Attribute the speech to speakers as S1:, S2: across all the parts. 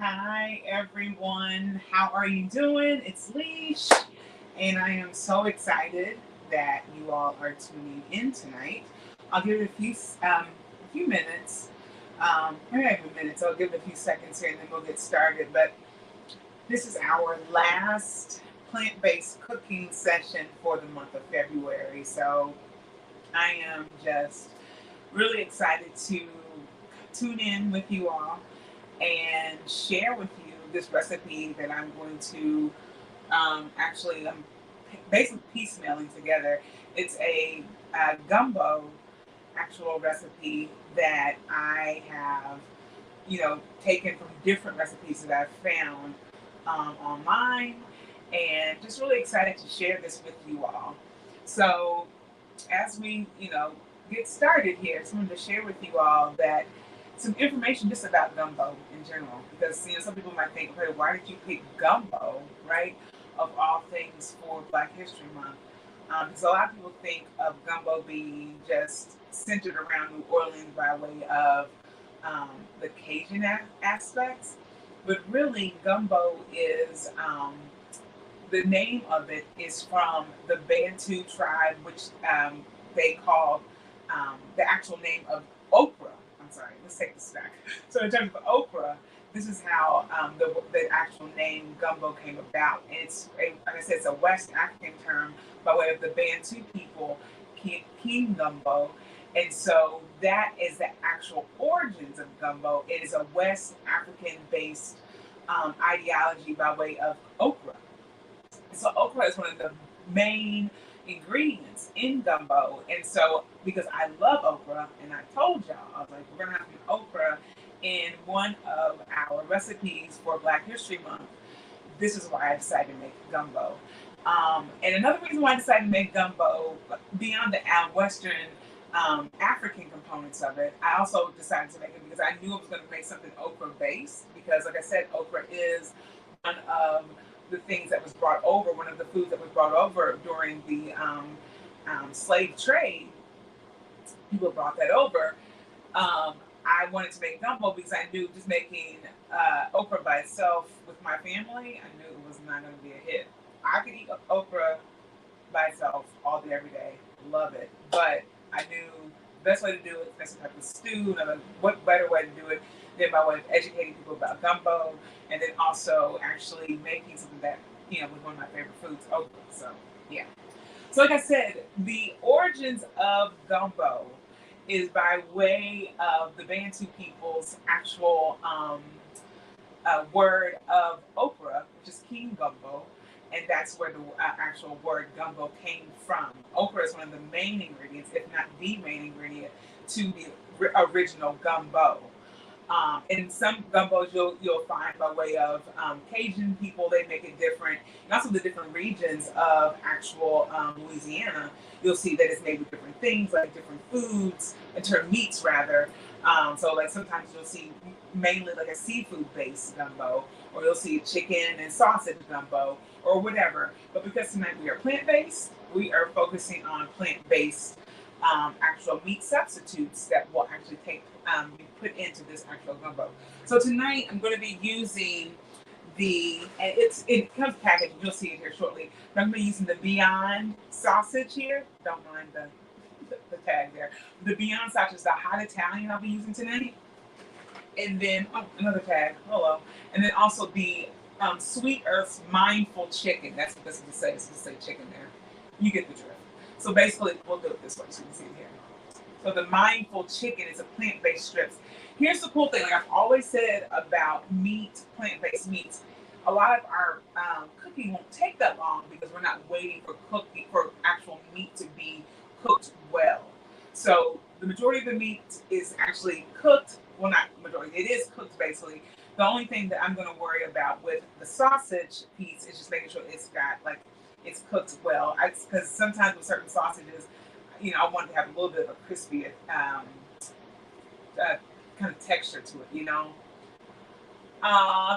S1: Hi, everyone. How are you doing? It's Leash, and I am so excited that you all are tuning in tonight. I'll give it a few minutes. Maybe not even minutes. I'll give it a few seconds here, and then we'll get started. But this is our last plant-based cooking session for the month of February. So I am just really excited to tune in with you all and share with you this recipe that I'm going to I'm basically piecemealing together. It's a gumbo actual recipe that I have, taken from different recipes that I've found online, and just really excited to share this with you all. So, as we, get started here, I just wanted to share with you all that some information just about gumbo in general, because some people might think, okay, why did you pick gumbo, right? Of all things for Black History Month, because a lot of people think of gumbo being just centered around New Orleans by way of the Cajun aspects, but really gumbo is the name of it is from the Bantu tribe, which they call the actual name of okra. I'm sorry, let's take this back. So, in terms of okra, this is how the actual name gumbo came about. And like I said, it's a West African term by way of the Bantu people, King gumbo. And so that is the actual origins of gumbo. It is a West African based ideology by way of okra. So okra is one of the main ingredients in gumbo. And so because I love okra, and I told y'all, I was like, we're gonna have some okra in one of our recipes for Black History Month. This is why I decided to make gumbo. And another reason why I decided to make gumbo, beyond the Western African components of it, I also decided to make it because I knew I was going to make something okra based. Because, like I said, okra is one of the things that was brought over, one of the foods that was brought over during the slave trade. People brought that over. I wanted to make gumbo because I knew just making okra by itself with my family, I knew it was not going to be a hit. I could eat okra by itself all day, every day, love it. But I knew the best way to do it, make some type of stew, and what better way to do it than by way of educating people about gumbo, and then also actually making something that, was one of my favorite foods, okra. So, yeah. So, like I said, the origins of gumbo is by way of the Bantu people's actual word of okra, which is king gumbo, and that's where the actual word gumbo came from. Okra is one of the main ingredients, if not the main ingredient, to the original gumbo. And some gumbos you'll find by way of Cajun people, they make it different, and also the different regions of actual Louisiana. You'll see that it's made with different things, like different foods, meats rather. So like sometimes you'll see mainly like a seafood based gumbo, or you'll see chicken and sausage gumbo, or whatever. But because tonight we are plant based, we are focusing on plant based actual meat substitutes that will actually be put into this actual gumbo. So tonight I'm going to be using and it comes packaged. You'll see it here shortly. But I'm going to be using the Beyond sausage here. Don't mind the tag there. The Beyond sausage is the hot Italian I'll be using tonight. And then another tag. Hello. And then also the Sweet Earth's Mindful Chicken. That's what this is to say. It's to say chicken there. You get the drift. So basically, we'll do it this way so you can see it here. So the Mindful Chicken is a plant-based strips. Here's the cool thing, like I've always said about meat, plant-based meats, a lot of our cooking won't take that long because we're not waiting for actual meat to be cooked well. So the majority of the meat is actually cooked. Well, not majority. It is cooked basically. The only thing that I'm going to worry about with the sausage piece is just making sure it's cooked well. Because sometimes with certain sausages, I want to have a little bit of a crispy kind of texture to it.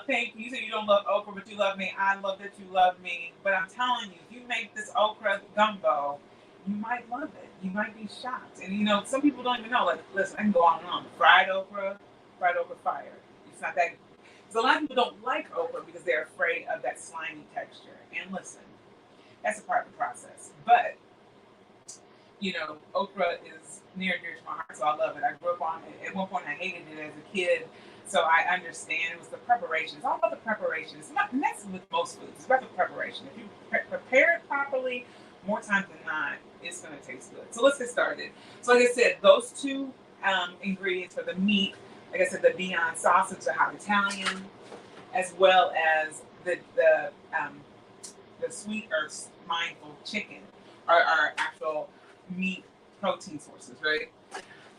S1: Thank you. You said you don't love okra, but you love me. I love that you love me. But I'm telling you, if you make this okra gumbo, you might love it. You might be shocked. And some people don't even know. Like, listen, I can go on and on. Fried okra fire. It's not that. So a lot of people don't like okra because they're afraid of that slimy texture. And listen, that's a part of the process. But okra is near and dear to my heart, so I love it. I grew up on it. At one point, I hated it as a kid, so I understand. It was the preparation. It's all about the preparation. It's not, and that's with most foods. It's about the preparation. If you prepare it properly, more times than not, it's going to taste good. So let's get started. So like I said, those two ingredients for the meat, like I said, the Beyond sausage, the hot Italian, as well as the sweet earth mindful chicken are our actual meat protein sources, right?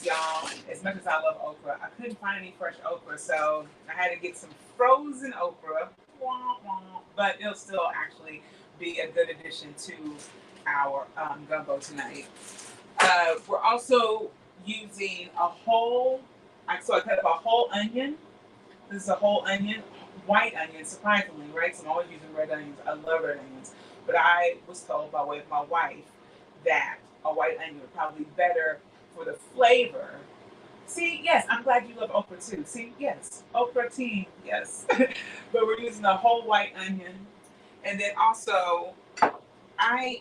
S1: Y'all, as much as I love okra, I couldn't find any fresh okra, so I had to get some frozen okra. Wah, wah, but it'll still actually be a good addition to our gumbo tonight. We're also using so I cut up a whole onion. This is a whole onion, white onion, surprisingly, right? So I'm always using red onions. I love red onions. But I was told by way of my wife that a white onion would probably be better for the flavor. See, yes, I'm glad you love okra too. See, yes, okra team, yes. But we're using a whole white onion. And then also, I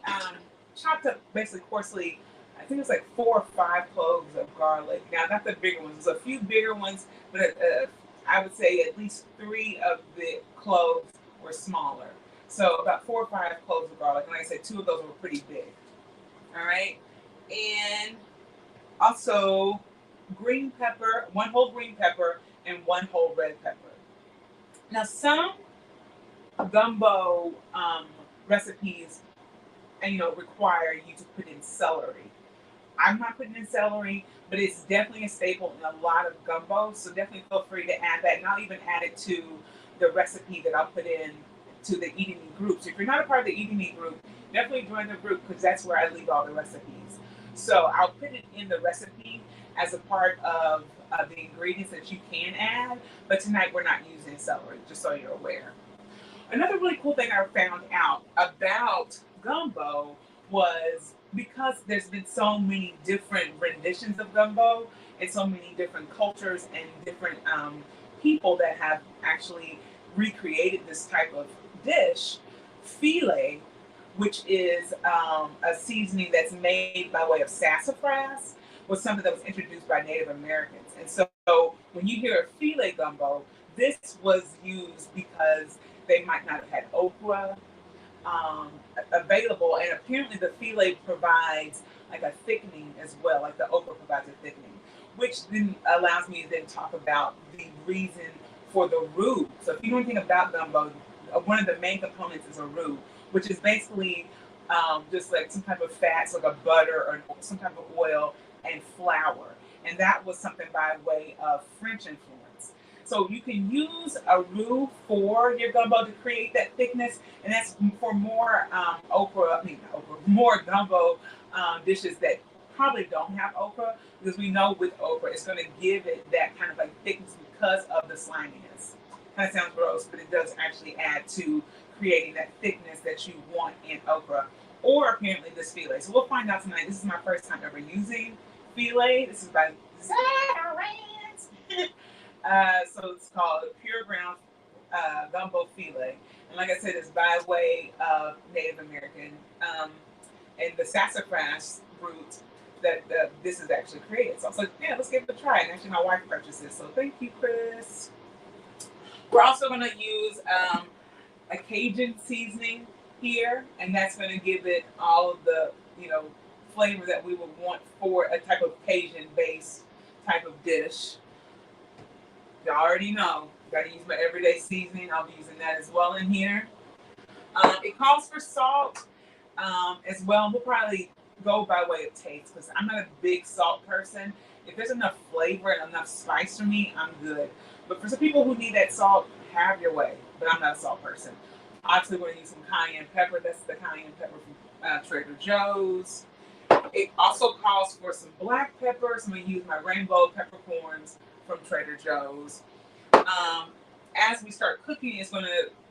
S1: chopped up basically coarsely, I think it's like 4 or 5 cloves of garlic. Now, not the bigger ones. There's a few bigger ones, but I would say at least 3 of the cloves were smaller. So about 4 or 5 cloves of garlic. And like I said, 2 of those were pretty big. All right. And also green pepper, 1 whole green pepper and 1 whole red pepper. Now some gumbo recipes require you to put in celery. I'm not putting in celery, but it's definitely a staple in a lot of gumbos. So definitely feel free to add that. And I'll even add it to the recipe that I'll put in to the Eating Me group. So if you're not a part of the Eating Me group, definitely join the group because that's where I leave all the recipes. So I'll put it in the recipe as a part of the ingredients that you can add. But tonight we're not using celery, just so you're aware. Another really cool thing I found out about gumbo was because there's been so many different renditions of gumbo and so many different cultures and different people that have actually recreated this type of dish, filet, which is a seasoning that's made by way of sassafras, was something that was introduced by Native Americans. And so when you hear a filet gumbo, this was used because they might not have had okra available, and apparently the filet provides like a thickening as well, like the okra provides a thickening, which then allows me to then talk about the reason for the roux. So if you know anything about gumbo, one of the main components is a roux, which is basically just like some type of fats, like a butter or some type of oil and flour, and that was something by way of French influence. So you can use a roux for your gumbo to create that thickness, and that's for more more gumbo dishes that probably don't have okra, because we know with okra it's going to give it that kind of like thickness because of the sliminess. Kind of sounds gross, but it does actually add to creating that thickness that you want in okra, or apparently this filet. So we'll find out tonight. This is my first time ever using filet. This is by Zarans. So it's called Pure Ground Gumbo Filet. And like I said, it's by way of Native American. And the sassafras root that this is actually created. So I was like, yeah, let's give it a try. And actually my wife purchased this. So thank you, Chris. We're also going to use a Cajun seasoning here. And that's going to give it all of the, flavor that we would want for a type of Cajun-based type of dish. You already know, got to use my everyday seasoning. I'll be using that as well in here. It calls for salt as well. We'll probably go by way of taste because I'm not a big salt person. If there's enough flavor and enough spice for me, I'm good. But for some people who need that salt, have your way. But I'm not a salt person. Obviously, we're going to use some cayenne pepper. That's the cayenne pepper from Trader Joe's. It also calls for some black pepper. So I'm going to use my rainbow peppercorns from Trader Joe's. As we start cooking,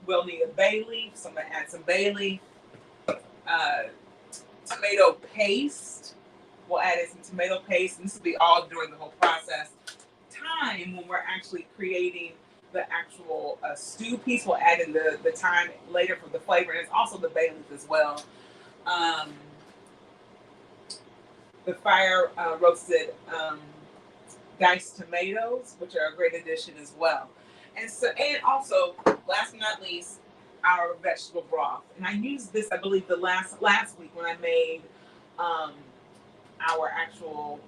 S1: we'll need a bay leaf. So I'm going to add some bay leaf. Tomato paste. We'll add in some tomato paste. And this will be all during the whole process. Time when we're actually creating the actual stew piece. We'll add in the thyme later for the flavor, and it's also the bay leaf as well. Um, the fire roasted diced tomatoes, which are a great addition as well. And so, and also, last but not least, our vegetable broth. And I used this, I believe, the last week when I made um, our actual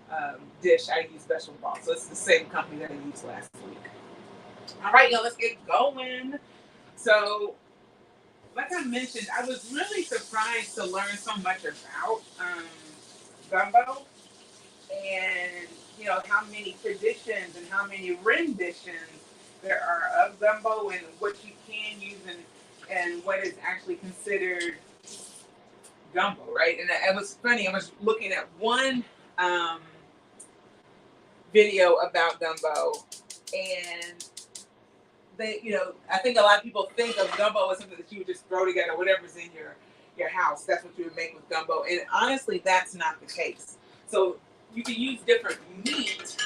S1: dish. I used vegetable broth, so it's the same company that I used last week. All right, y'all, let's get going. So, like I mentioned, I was really surprised to learn so much about gumbo, and how many traditions and how many renditions there are of gumbo, and what you can use, and what is actually considered gumbo, right? And it was funny. I was looking at one um, video about gumbo, and I think a lot of people think of gumbo as something that you would just throw together, whatever's in your house. That's what you would make with gumbo, and honestly, that's not the case. So you can use different meat,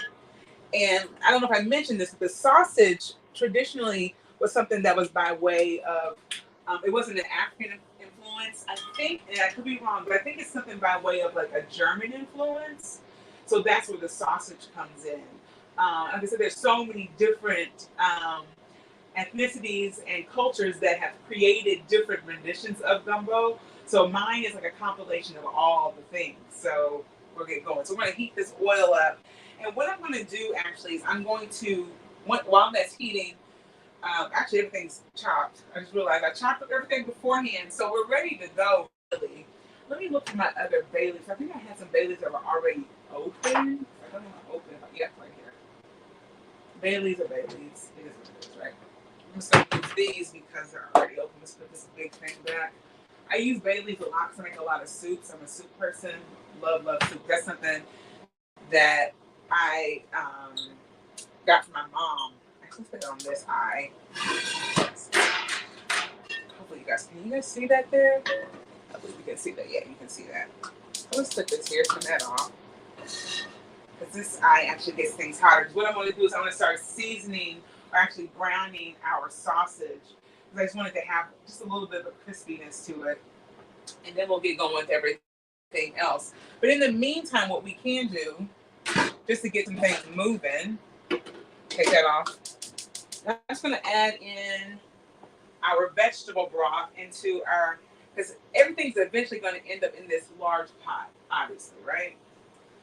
S1: and I don't know if I mentioned this, but the sausage traditionally was something that was by way of. It wasn't an African influence, I think, and I could be wrong, but I think it's something by way of like a German influence. So that's where the sausage comes in. Like I said, there's so many different ethnicities and cultures that have created different renditions of gumbo. So mine is like a compilation of all the things. So we'll get going. So we're going to heat this oil up. And what I'm going to do actually is I'm going to, while that's heating, actually everything's chopped. I just realized I chopped up everything beforehand. So we're ready to go, really. Let me look at my other bay leaves. I think I had some bay leaves that were already open. I don't want to open it. Yeah, right here. Bay leaves are bay leaves. It is what it is, right? I'm just going to use these because they're already open. Let's put this big thing back. I use bay leaves a lot because I make a lot of soups. I'm a soup person. Love soup. That's something that I got from my mom. Let's put it on this eye. Hopefully can you guys see that there? I believe you can see that. Yeah, you can see that. So let's put this here, turn that off. Because this eye actually gets things hotter. What I'm going to do is I'm going to start seasoning, or actually browning, our sausage. Because I just wanted to have just a little bit of a crispiness to it. And then we'll get going with everything else. But in the meantime, what we can do, just to get some things moving, take that off. I'm just going to add in our vegetable broth into because everything's eventually going to end up in this large pot, obviously, right?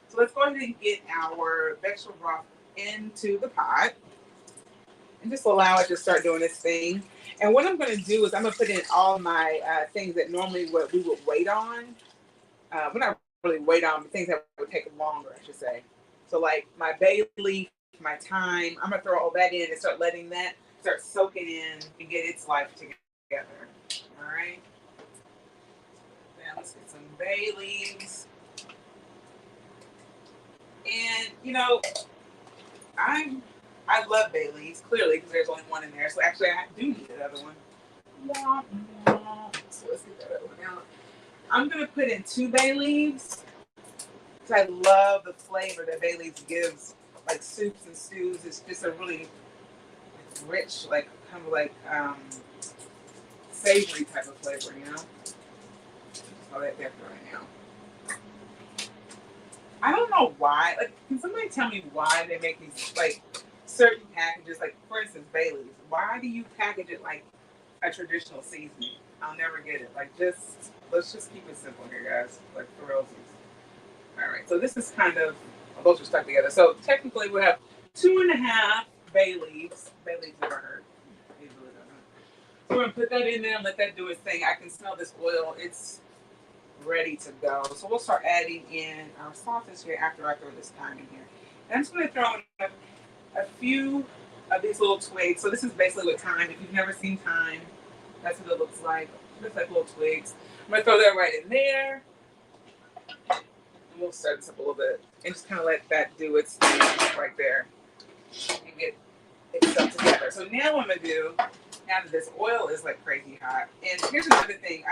S1: So let's go ahead and get our vegetable broth into the pot and just allow it to start doing its thing. And what I'm going to do is I'm going to put in all my things that normally we would wait on. We're not really wait on, but things that would take longer, I should say. So like my bay leaf, my thyme, I'm going to throw all that in and start letting that start soaking in and get its life together. All right. Now let's get some bay leaves. And I love bay leaves, clearly, because there's only one in there. So actually I do need another one. So let's get that over now. I'm gonna put in 2 bay leaves. Because I love the flavor that bay leaves gives, like soups and stews. It's just a really rich, like kind of like savory type of flavor, All that there for right now. I don't know why. Like, can somebody tell me why they make these like certain packages? Like, for instance, bay leaves. Why do you package it like a traditional seasoning? I'll never get it. Like, let's just keep it simple here, guys. Like for realsies. All right. So this is kind of those are stuck together. So technically, we have 2.5 bay leaves. Bay leaves never hurt. So we're gonna put that in there and let that do its thing. I can smell this oil. It's ready to go. So we'll start adding in our sausage here after I throw this thyme in here. And I'm just going to throw in a few of these little twigs. So this is basically what thyme, if you've never seen thyme, that's what it looks like. Looks like little twigs. I'm going to throw that right in there. And we'll stir this up a little bit and just kind of let that do its thing right there and get it stuck together. So now what I'm going to do, now that this oil is like crazy hot, and here's another thing.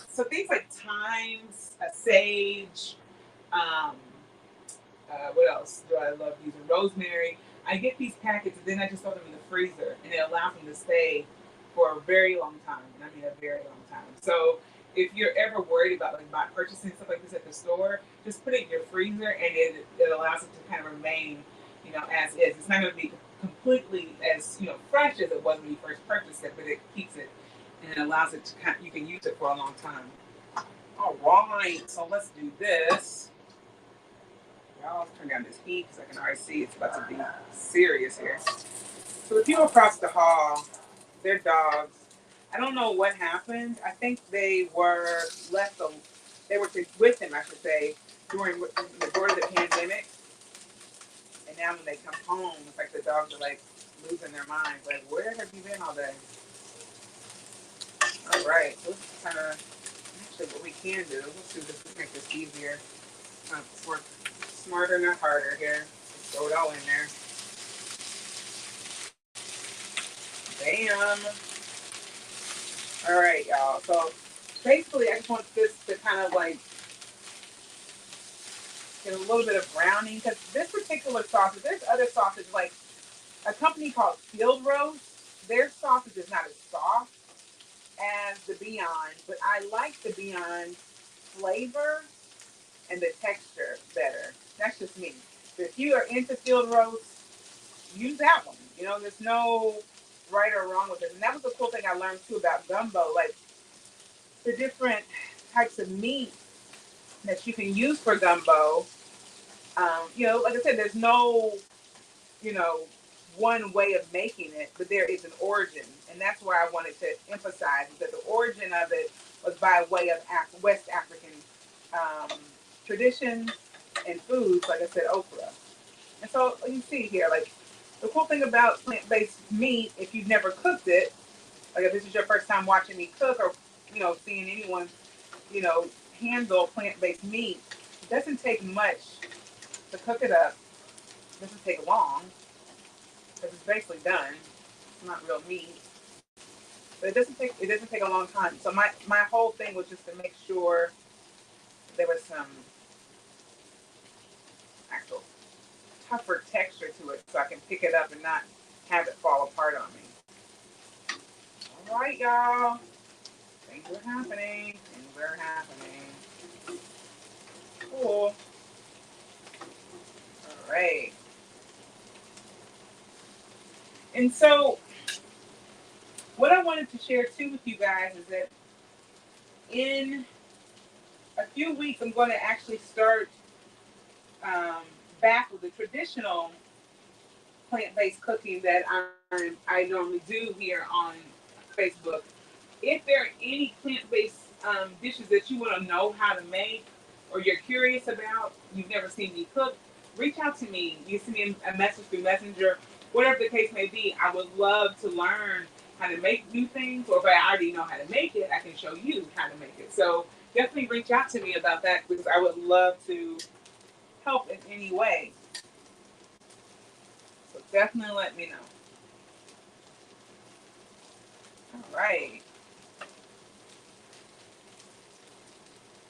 S1: So things like thyme, sage, what else do I love using? Rosemary. I get these packets and then I just throw them in the freezer, and it allows them to stay for a very long time. And I mean a very long time. So if you're ever worried about like not purchasing stuff like this at the store, just put it in your freezer, and it allows it to kind of remain, as is. It's not going to be completely as fresh as it was when you first purchased it, but it keeps it and it allows it to you can use it for a long time. All right, so let's do this. Y'all, let's turn down this heat because I can already see it's about to be serious here. So the people across the hall, their dogs, I don't know what happened. I think they were left. They were with him, I should say, during the pandemic. And now when they come home, it's like the dogs are like losing their minds. Like, where have you been all day? All right, so this is kind of actually what we can do. Let's do this. Let's make this easier. Let's work smarter, not harder here. Let's throw it all in there. Bam. All right, y'all. So basically, I just want this to kind of like get a little bit of browning because this particular sausage, there's other sausage like a company called Field Roast. Their sausage is not as soft as the Beyond, but I like the Beyond flavor and the texture better. That's just me. But if you are into Field Roast, use that one. There's no right or wrong with it. And that was the cool thing I learned too about gumbo, like the different types of meat that you can use for gumbo. Like I said, there's no, one way of making it, but there is an origin. And that's where I wanted to emphasize that the origin of it was by way of West African traditions and foods, like I said, okra. And so you see here, like the cool thing about plant-based meat, if you've never cooked it, like if this is your first time watching me cook or, seeing anyone, handle plant-based meat, it doesn't take much to cook it up. It doesn't take long because it's basically done. It's not real meat. But it doesn't take a long time. So my whole thing was just to make sure there was some actual tougher texture to it so I can pick it up and not have it fall apart on me. All right, y'all. Things are happening. Cool. All right. And so what I wanted to share too with you guys is that in a few weeks, I'm going to actually start back with the traditional plant-based cooking that I normally do here on Facebook. If there are any plant-based dishes that you want to know how to make or you're curious about, you've never seen me cook, reach out to me. You send me a message through Messenger, whatever the case may be. I would love to learn how to make new things, or if I already know how to make it, I can show you how to make it. So definitely reach out to me about that because I would love to help in any way. So definitely let me know. All right.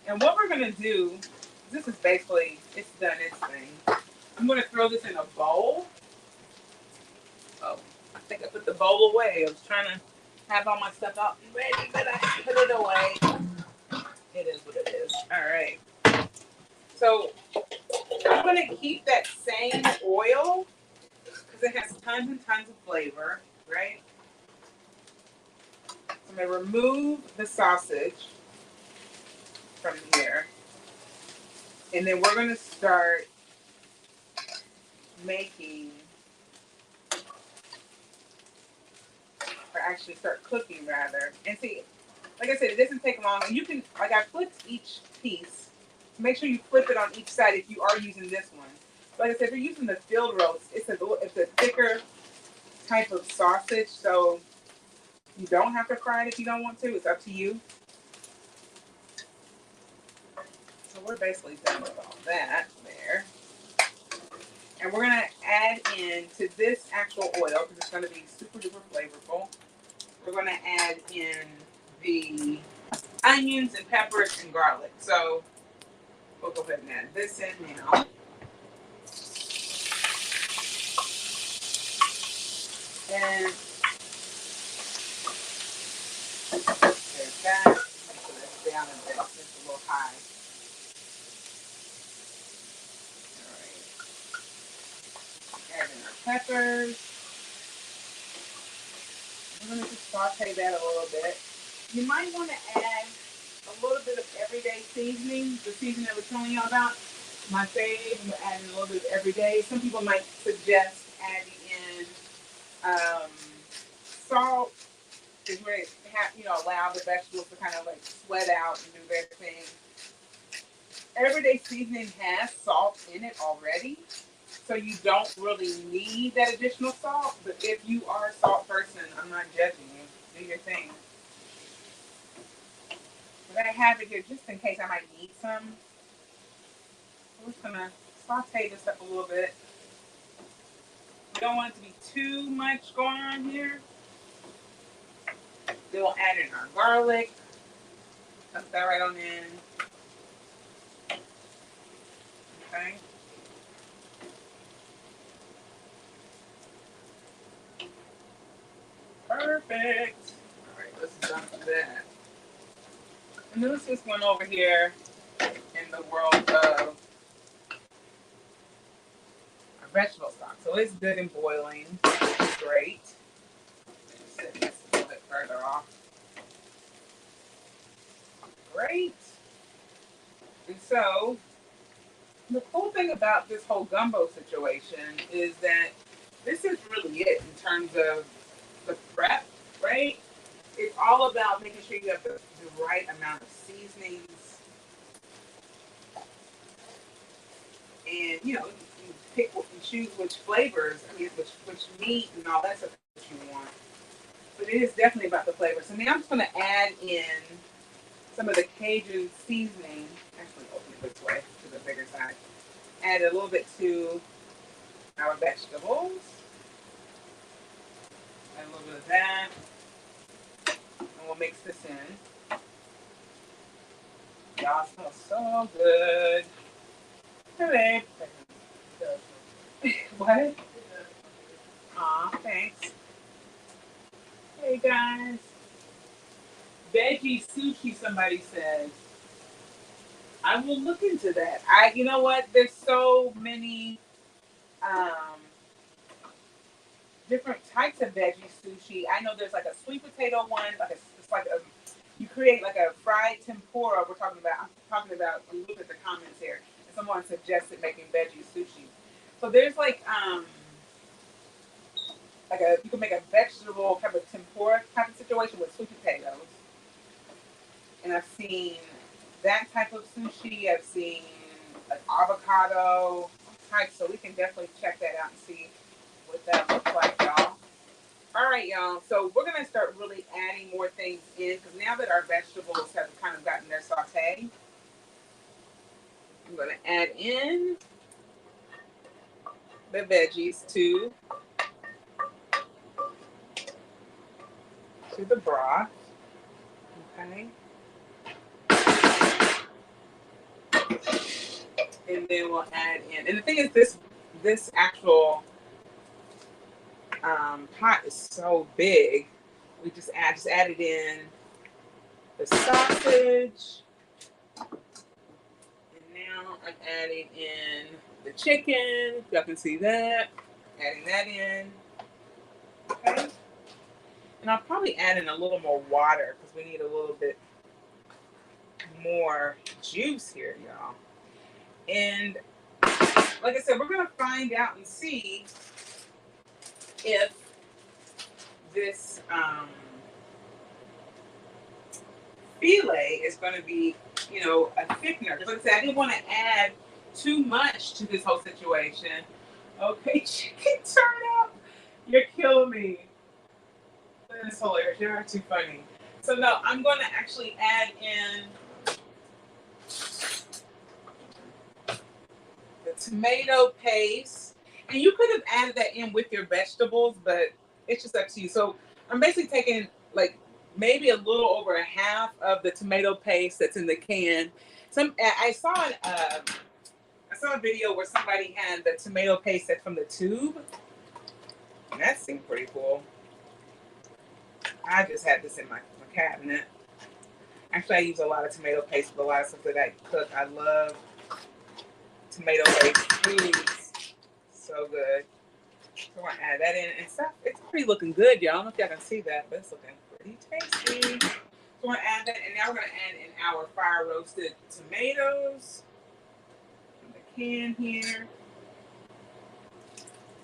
S1: And what we're going to do, this is basically, it's done its thing. I'm going to throw this in a bowl. Oh, I think I put the bowl away. I was trying to have all my stuff out and ready, but I put it away. It is what it is. All right. So I'm going to keep that same oil because it has tons and tons of flavor, right? I'm going to remove the sausage from here. And then we're going to start making, or actually start cooking rather. And see, like I said, it doesn't take long. And you can, like I flipped each piece. Make sure you flip it on each side if you are using this one. Like I said, if you're using the Field Roast, it's a thicker type of sausage, so you don't have to fry it if you don't want to. It's up to you. So we're basically done with all that there. And we're going to add in to this actual oil, because it's going to be super duper flavorful. We're going to add in the onions and peppers and garlic. So we'll go ahead and add this in now. And there's that. Make sure that's down a bit. It's a little high. All right. Add in our peppers. We're going to just saute that a little bit. You might want to add a little bit of everyday seasoning, the seasoning that we're telling you about. My fave, I'm adding a little bit of everyday. Some people might suggest adding in salt, because we're allow the vegetables to kind of like sweat out and do their thing. Everyday seasoning has salt in it already, so you don't really need that additional salt. But if you are a salt person, I'm not judging you. Do your thing. But I have it here just in case I might need some. We're just gonna saute this up a little bit. We don't want it to be too much going on here. Then we'll add in our garlic. Dump that right on in. Okay. Perfect. All right, let's dump that. And then let's just one over here in the world of our vegetable stock. So it's good and boiling. Great. Just set this a little bit further off. Great. And so the cool thing about this whole gumbo situation is that this is really it in terms of the prep, right? It's all about making sure you have the right amount of seasonings. And, you pick what you choose, which flavors, which meat and all that stuff that you want. But it is definitely about the flavor. So now I'm just going to add in some of the Cajun seasoning. Actually, open it this way to the bigger side. Add a little bit to our vegetables. Add a little bit of that. And we'll mix this in. Y'all smell so good. Hey, babe. What? Aw, thanks. Hey, guys. Veggie sushi, somebody says. I will look into that. You know what? There's so many different types of veggie sushi. I know there's like a sweet potato one, you create like a fried tempura. I'm talking about when you look at the comments here, and someone suggested making veggie sushi. So there's you can make a vegetable type of tempura type of situation with sweet potatoes. And I've seen that type of sushi. I've seen like avocado type. So we can definitely check that out and see what that looks like, y'all. All right, y'all. So we're going to start really adding more things in, because now that our vegetables have kind of gotten their saute, I'm going to add in the veggies to the broth. Okay. And then we'll add in, and the thing is, this actual pot is so big. We just added in the sausage, and now I'm adding in the chicken. Y'all can see that. Adding that in. Okay. And I'll probably add in a little more water, because we need a little bit more juice here, y'all. And like I said, we're going to find out and see if this filet is going to be, a thickener. Because like I said, I didn't want to add too much to this whole situation. Okay, chicken turn up. You're killing me. That's hilarious. You are too funny. So no, I'm going to actually add in the tomato paste. And you could have added that in with your vegetables, but it's just up to you. So I'm basically taking maybe a little over a half of the tomato paste that's in the can. I saw a video where somebody had the tomato paste that's from the tube, And that seemed pretty cool. I just had this in my cabinet. Actually, I use a lot of tomato paste with a lot of stuff that I cook. I love tomato-based foods. So good. So we're gonna add that in and stuff. It's pretty looking good, y'all. I don't know if y'all can see that, but it's looking pretty tasty. So we're gonna add that, and now we're gonna add in our fire roasted tomatoes in the can here.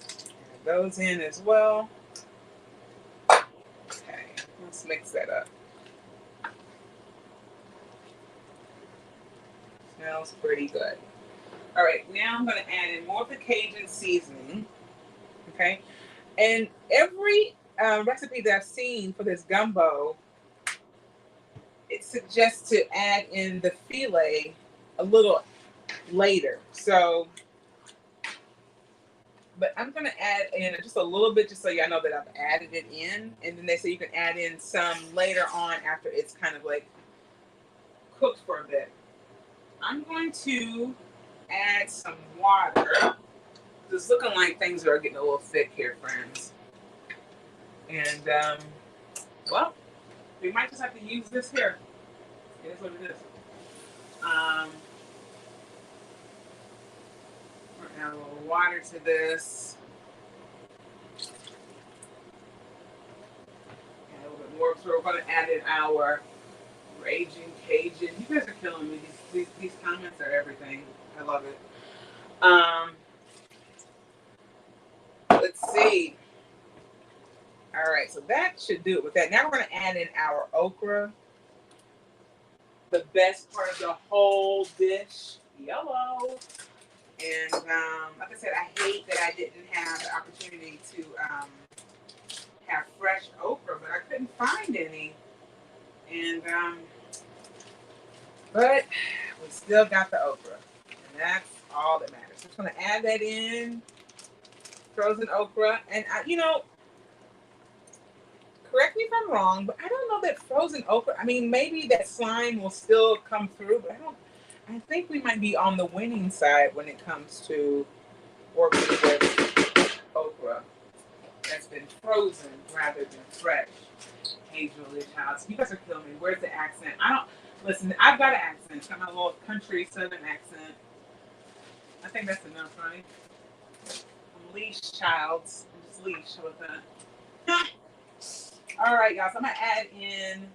S1: Add those in as well. Okay, let's mix that up. Smells pretty good. All right, now I'm gonna add in more of the Cajun seasoning. Okay, and every recipe that I've seen for this gumbo, it suggests to add in the filet a little later. So, but I'm gonna add in just a little bit, just so y'all know that I've added it in. And then they say you can add in some later on after it's kind of like cooked for a bit. I'm going to add some water. It's looking like things are getting a little thick here, friends. And well, we might just have to use this here. It is what it is. We're gonna add a little water to this. And a little bit more. So we're gonna add in our Raging Cajun. You guys are killing me. These comments are everything. I love it. Let's see. All right, so that should do it with that. Now we're going to add in our okra. The best part of the whole dish, yellow. And like I said, I hate that I didn't have the opportunity to have fresh okra, but I couldn't find any. And but we still got the okra, and that's all that matters. So I'm just going to add that in, frozen okra, and correct me if I'm wrong, but I don't know that frozen okra. I mean, maybe that slime will still come through, but I think we might be on the winning side when it comes to working with okra that's been frozen rather than fresh. Hey, Julia Childs, you guys are killing me. Where's the accent? Listen, I've got an accent. It's got my little country southern accent. I think that's enough, right? I'm Leash Childs. I'm just Leash with that. All right, y'all. So I'm gonna add in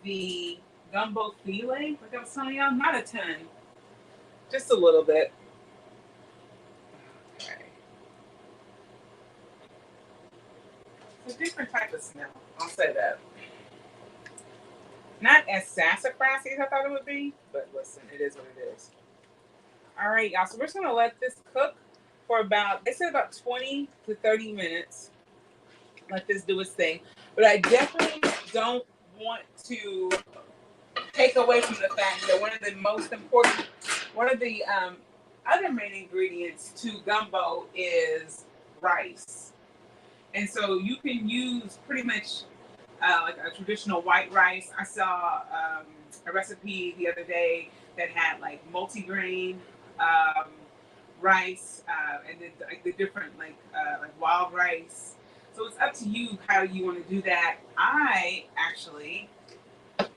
S1: the gumbo filet. Like I was telling y'all, not a ton, just a little bit. Okay. It's a different type of smell. I'll say that. Not as sassafrasy as I thought it would be, but listen, it is what it is. All right, y'all. So we're just gonna let this cook for they said about 20 to 30 minutes. Let this do its thing. But I definitely don't want to take away from the fact that one of the other main ingredients to gumbo is rice. And so you can use pretty much like a traditional white rice. I saw a recipe the other day that had like multigrain rice and then like the different like wild rice. So it's up to you how you want to do that. I actually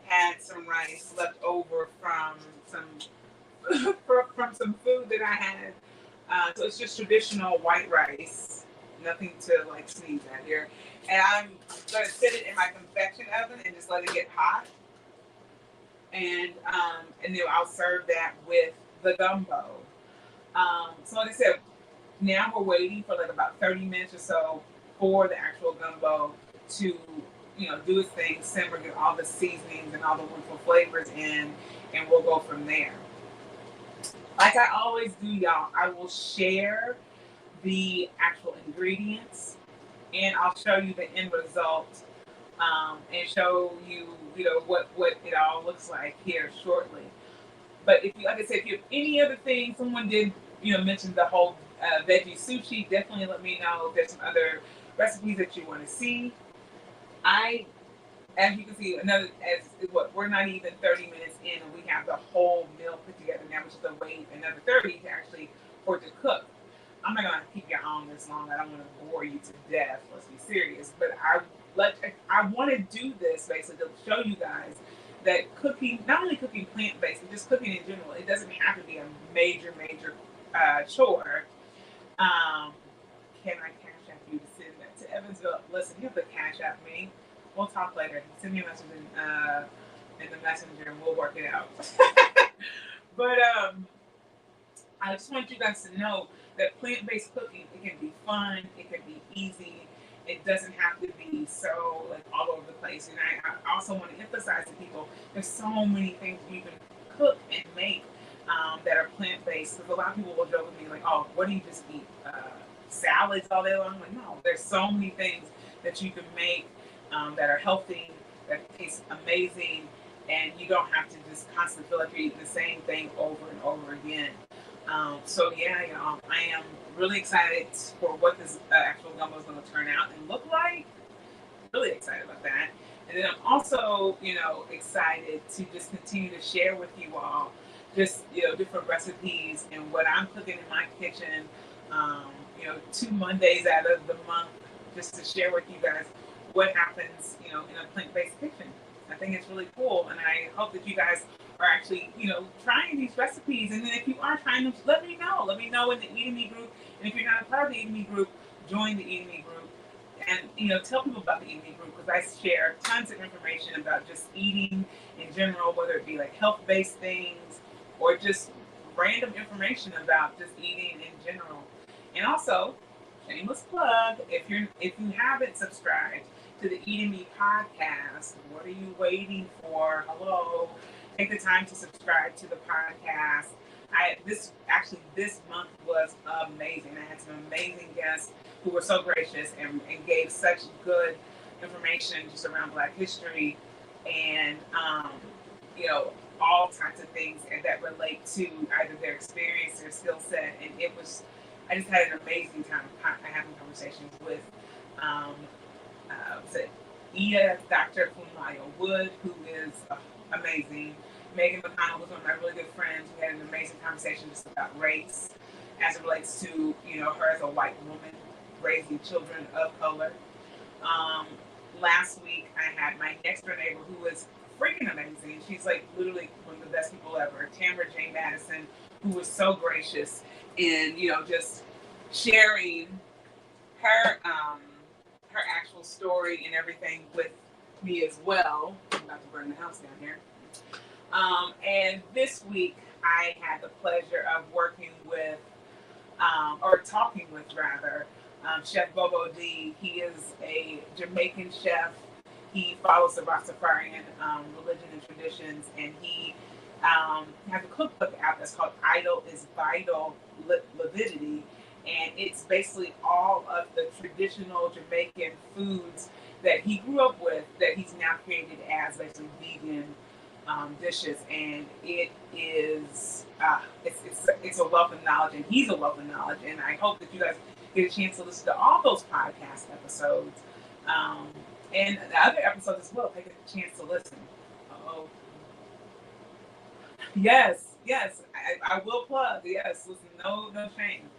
S1: had some rice left over from some food that I had. So it's just traditional white rice. Nothing to like sneeze at here. And I'm gonna sit it in my convection oven and just let it get hot. And then I'll serve that with the gumbo. So like I said, now we're waiting for like about 30 minutes or so for the actual gumbo to, do its thing, simmer, get all the seasonings and all the wonderful flavors in, and we'll go from there. Like I always do, y'all, I will share the actual ingredients and I'll show you the end result and show you, what it all looks like here shortly. But if you, like I said, if you have any other things, someone did, mention the whole veggie sushi, definitely let me know if there's some other recipes that you want to see. As you can see, we're not even 30 minutes in and we have the whole meal put together now, which is to wait another 30 to actually for it to cook. I'm not gonna keep you on this long. I don't want to bore you to death. Let's be serious. But I want to do this basically to show you guys that cooking, not only cooking plant based, but just cooking in general, it doesn't have to be a major chore. Um, can I cash app you to send that to Evansville? Listen, you have to cash app me. We'll talk later. Send me a message in the messenger, and we'll work it out. But I just want you guys to know that plant-based cooking, it can be fun, it can be easy, it doesn't have to be so like all over the place. And I also want to emphasize to people, there's so many things you can cook and make that are plant-based. Because a lot of people will joke with me like, "Oh, what do you just eat? Salads all day long?" I'm like, no, there's so many things that you can make that are healthy, that taste amazing, and you don't have to just constantly feel like you're eating the same thing over and over again. So yeah, I am really excited for what this actual gumbo is going to turn out and look like. Really excited about that. And then I'm also, excited to just continue to share with you all just, different recipes and what I'm cooking in my kitchen. 2 Mondays out of the month, just to share with you guys what happens, in a plant-based kitchen. I think it's really cool, and I hope that you guys are actually, trying these recipes. And then if you are trying them, let me know. Let me know in the Eating Me group. And if you're not a part of the Eating Me group, join the Eating Me group. And, tell people about the Eating Me group, because I share tons of information about just eating in general, whether it be like health-based things or just random information about just eating in general. And also, shameless plug, if you haven't subscribed to the Eating Me podcast, what are you waiting for? Hello. Take the time to subscribe to the podcast. This month was amazing. I had some amazing guests who were so gracious and gave such good information just around Black history and all kinds of things and that relate to either their experience, their skill set, and I just had an amazing time having conversations with Dr. Funmayo Wood, who is amazing. Megan McConnell was one of my really good friends. We had an amazing conversation just about race as it relates to, her as a white woman raising children of color. Last week, I had my next door neighbor who is freaking amazing. She's like literally one of the best people ever, Tamara Jane Madison, who was so gracious in, just sharing her her actual story and everything with me as well. I'm about to burn the house down here. And this week, I had the pleasure of working with, or talking with rather, Chef Bobo D. He is a Jamaican chef. He follows the Rastafarian religion and traditions, and he has a cookbook out that's called Idol is Vital Lividity. And it's basically all of the traditional Jamaican foods that he grew up with that he's now created as basically vegan dishes. And it is it's a wealth of knowledge, and he's a wealth of knowledge. And I hope that you guys get a chance to listen to all those podcast episodes and the other episodes as well. Take a chance to listen. Oh, yes, I will plug. Yes, listen, no shame.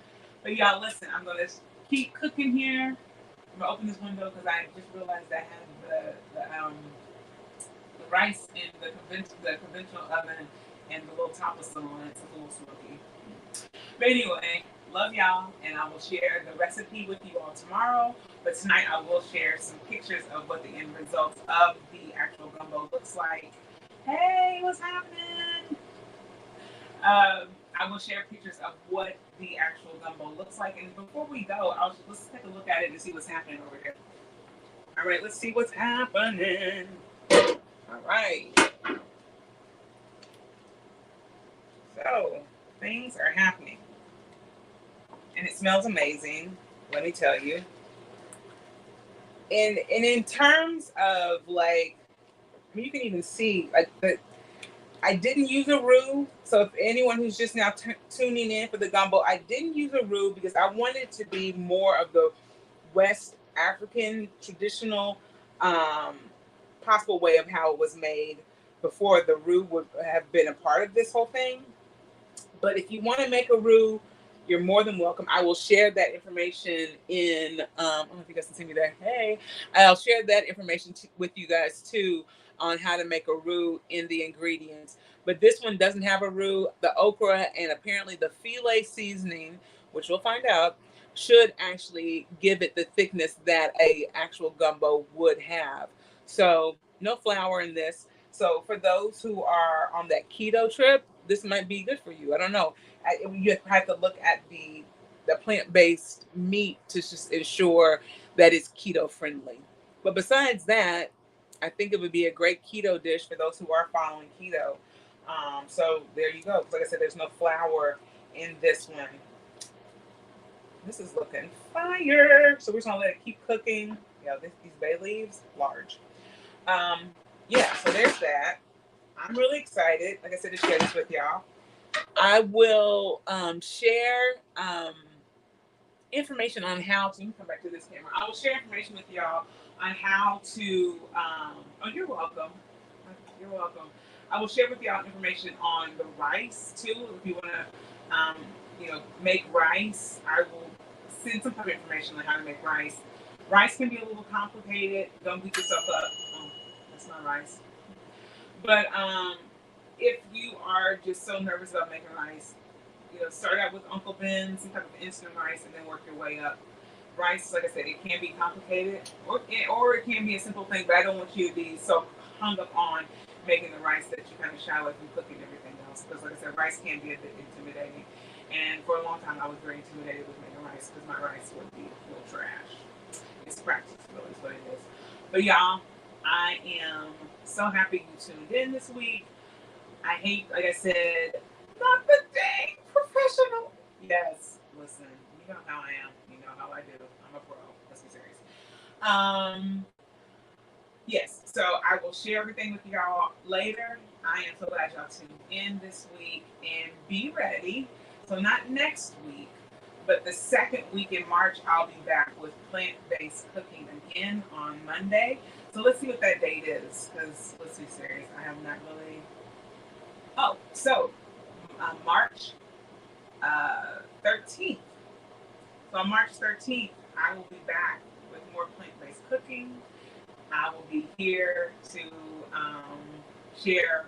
S1: But y'all, listen, I'm gonna keep cooking here. I'm gonna open this window because I just realized I have the rice in the conventional oven and the little top still on it. It's a little smoky. But anyway, love y'all, and I will share the recipe with you all tomorrow. But tonight I will share some pictures of what the end results of the actual gumbo looks like. Hey, what's happening? I will share pictures of what the actual gumbo looks like. And before we go, let's take a look at it and see what's happening over here. All right, let's see what's happening. All right. So, things are happening. And it smells amazing, let me tell you. And in terms of you can even see I didn't use a roux. So if anyone who's just now tuning in for the gumbo, I didn't use a roux because I wanted it to be more of the West African traditional possible way of how it was made before the roux would have been a part of this whole thing. But if you want to make a roux, you're more than welcome. I will share that information in, I don't know if you guys can see me there. Hey, I'll share that information with you guys too on how to make a roux in the ingredients. But this one doesn't have a roux. The okra and apparently the filet seasoning, which we'll find out, should actually give it the thickness that a actual gumbo would have. So no flour in this. So for those who are on that keto trip, this might be good for you. I don't know. You have to look at the plant-based meat to just ensure that it's keto friendly. But besides that, I think it would be a great keto dish for those who are following keto. So there you go. Like I said, there's no flour in this one. This is looking fire. So we're just gonna let it keep cooking. Yeah, these bay leaves, large. Um, yeah, so there's that. I'm really excited, like I said, to share this with y'all. I will share information on how to come back to this camera. I will share information with y'all on how to. Oh, you're welcome. You're welcome. I will share with y'all information on the rice too. If you want to, make rice, I will send some type of information on how to make rice. Rice can be a little complicated. Don't beat yourself up. Oh, that's not rice. But if you are just so nervous about making rice, start out with Uncle Ben's, some type of instant rice, and then work your way up. Rice, like I said, it can be complicated, or it can be a simple thing. But I don't want you to be so hung up on making the rice that you kind of shy away from cooking everything else. Because, like I said, rice can be a bit intimidating. And for a long time, I was very intimidated with making rice because my rice would be a little trash. It's practice, really, is what it is. But y'all, I am so happy you tuned in this week. I hate, like I said, not the dang professional. Yes, listen, you know how I am. You know how I do. I'm a pro. Let's be serious. Yes, so I will share everything with y'all later. I am so glad y'all tuned in this week, and be ready. So not next week, but the second week in March, I'll be back with plant-based cooking again on Monday. So let's see what that date is, because let's be serious. I have not really. Oh, so March 13th. So on March 13th, I will be back with more plant-based cooking. I will be here to share,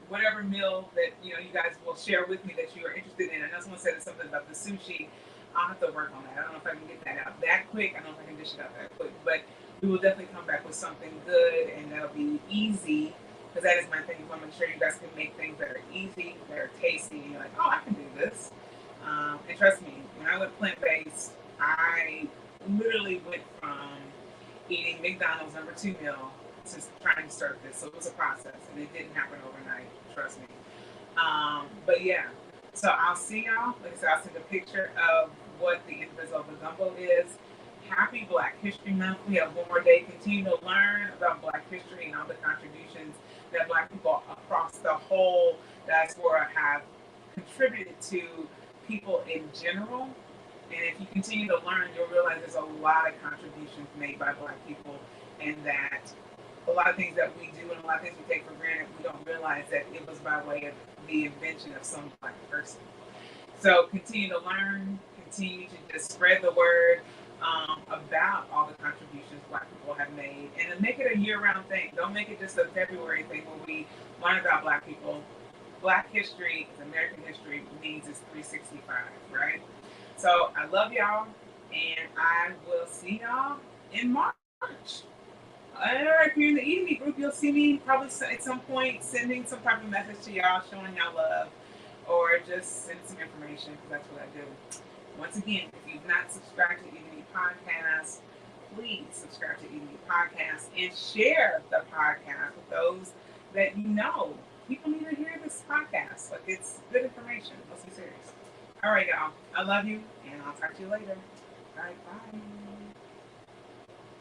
S1: whatever meal that, you guys will share with me that you are interested in. I know someone said something about the sushi. I'll have to work on that. I don't know if I can get that out that quick. I don't know if I can dish it out that quick. But we will definitely come back with something good, and that'll be easy. Because that is my thing. I want to make sure you guys can make things that are easy, that are tasty, and you're like, oh, I can do this. And trust me, when I went plant-based, I literally went from eating McDonald's #2 meal to trying to start this. So it was a process, and it didn't happen overnight. Trust me. But yeah, so I'll see y'all. Like I said, I'll send a picture of what the end result of the gumbo is. Happy Black History Month. We have one more day. Continue to learn about Black history and all the contributions that Black people across the whole diaspora have contributed to people in general. And if you continue to learn, you'll realize there's a lot of contributions made by Black people, and that a lot of things that we do and a lot of things we take for granted, we don't realize that it was by way of the invention of some Black person. So continue to learn, continue to just spread the word about all the contributions Black people have made, and to make it a year-round thing. Don't make it just a February thing where we learn about Black people. Black history, American history, means it's 365, right? So I love y'all, and I will see y'all in March. All right, if you're in the EDB group, you'll see me probably at some point sending some type of message to y'all, showing y'all love, or just send some information, because that's what I do. Once again, if you've not subscribed to EDB Podcast, please subscribe to EDB Podcast and share the podcast with those that you know. People need to hear this podcast. Like, it's good information. Let's be serious. All right, y'all. I love you, and I'll talk to you later. All right, bye.